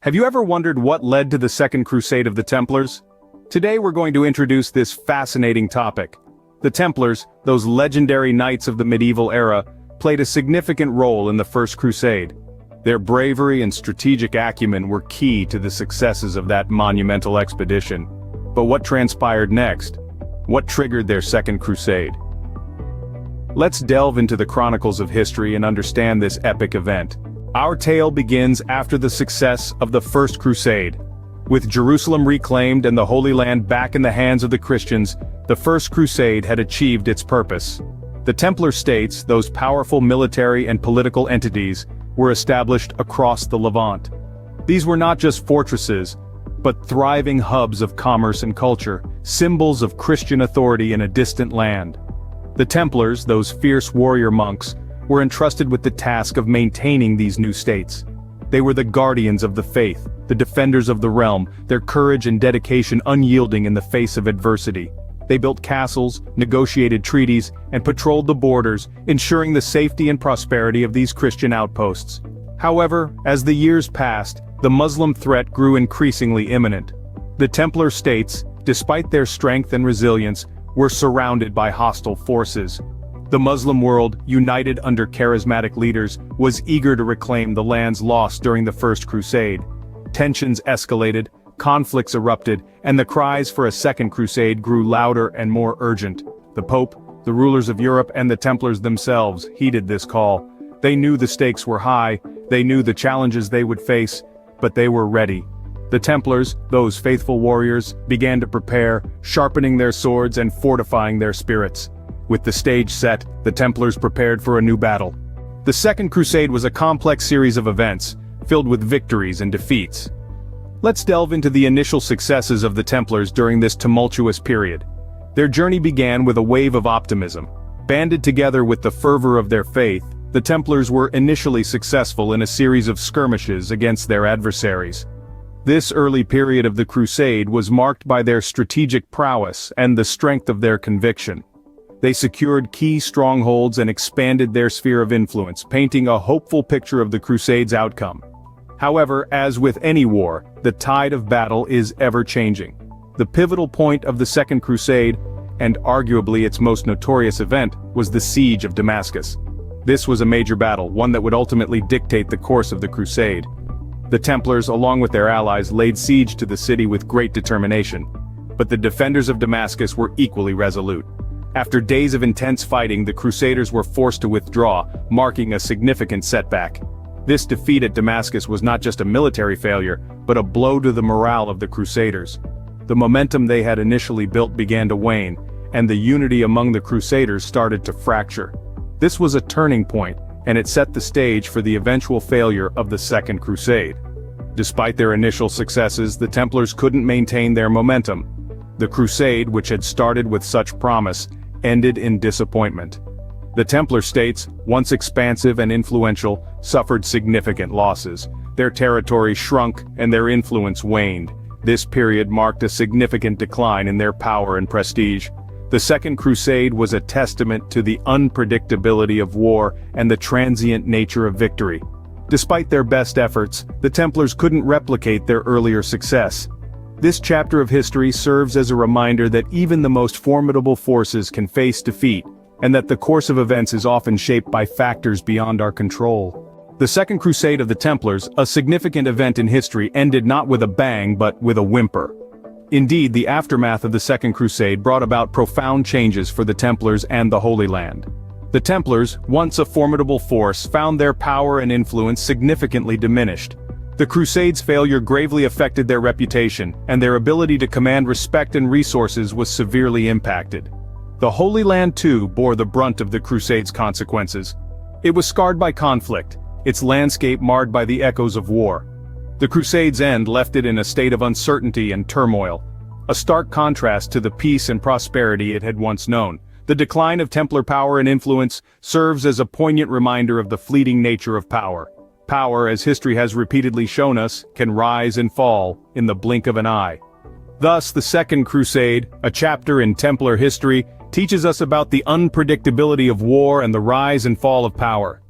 Have you ever wondered what led to the Second Crusade of the Templars? Today we're going to introduce this fascinating topic. The Templars, those legendary knights of the medieval era, played a significant role in the First Crusade. Their bravery and strategic acumen were key to the successes of that monumental expedition. But what transpired next? What triggered their Second Crusade? Let's delve into the chronicles of history and understand this epic event. Our tale begins after the success of the First Crusade. With Jerusalem reclaimed and the Holy Land back in the hands of the Christians, the First Crusade had achieved its purpose. The Templar states, those powerful military and political entities, were established across the Levant. These were not just fortresses, but thriving hubs of commerce and culture, symbols of Christian authority in a distant land. The Templars, those fierce warrior monks, were entrusted with the task of maintaining these new states. They were the guardians of the faith, the defenders of the realm, their courage and dedication unyielding in the face of adversity. They built castles, negotiated treaties, and patrolled the borders, ensuring the safety and prosperity of these Christian outposts. However, as the years passed, the Muslim threat grew increasingly imminent. The Templar states, despite their strength and resilience, were surrounded by hostile forces. The Muslim world, united under charismatic leaders, was eager to reclaim the lands lost during the First Crusade. Tensions escalated, conflicts erupted, and the cries for a Second Crusade grew louder and more urgent. The Pope, the rulers of Europe, and the Templars themselves heeded this call. They knew the stakes were high, they knew the challenges they would face, but they were ready. The Templars, those faithful warriors, began to prepare, sharpening their swords and fortifying their spirits. With the stage set, the Templars prepared for a new battle. The Second Crusade was a complex series of events, filled with victories and defeats. Let's delve into the initial successes of the Templars during this tumultuous period. Their journey began with a wave of optimism. Banded together with the fervor of their faith, the Templars were initially successful in a series of skirmishes against their adversaries. This early period of the Crusade was marked by their strategic prowess and the strength of their conviction. They secured key strongholds and expanded their sphere of influence, painting a hopeful picture of the Crusade's outcome. However, as with any war, the tide of battle is ever-changing. The pivotal point of the Second Crusade, and arguably its most notorious event, was the Siege of Damascus. This was a major battle, one that would ultimately dictate the course of the Crusade. The Templars, along with their allies, laid siege to the city with great determination. But the defenders of Damascus were equally resolute. After days of intense fighting, the Crusaders were forced to withdraw, marking a significant setback. This defeat at Damascus was not just a military failure, but a blow to the morale of the Crusaders. The momentum they had initially built began to wane, and the unity among the Crusaders started to fracture. This was a turning point, and it set the stage for the eventual failure of the Second Crusade. Despite their initial successes, the Templars couldn't maintain their momentum. The Crusade, which had started with such promise, ended in disappointment. The Templar states, once expansive and influential, suffered significant losses. Their territory shrunk and their influence waned. This period marked a significant decline in their power and prestige. The Second Crusade was a testament to the unpredictability of war and the transient nature of victory. Despite their best efforts, the Templars couldn't replicate their earlier success. This chapter of history serves as a reminder that even the most formidable forces can face defeat, and that the course of events is often shaped by factors beyond our control. The Second Crusade of the Templars, a significant event in history, ended not with a bang but with a whimper. Indeed, the aftermath of the Second Crusade brought about profound changes for the Templars and the Holy Land. The Templars, once a formidable force, found their power and influence significantly diminished. The Crusade's failure gravely affected their reputation, and their ability to command respect and resources was severely impacted. The Holy Land too bore the brunt of the Crusade's consequences. It was scarred by conflict, its landscape marred by the echoes of war. The Crusade's end left it in a state of uncertainty and turmoil, a stark contrast to the peace and prosperity it had once known. The decline of Templar power and influence serves as a poignant reminder of the fleeting nature of power. Power, as history has repeatedly shown us, can rise and fall in the blink of an eye. Thus, the Second Crusade, a chapter in Templar history, teaches us about the unpredictability of war and the rise and fall of power.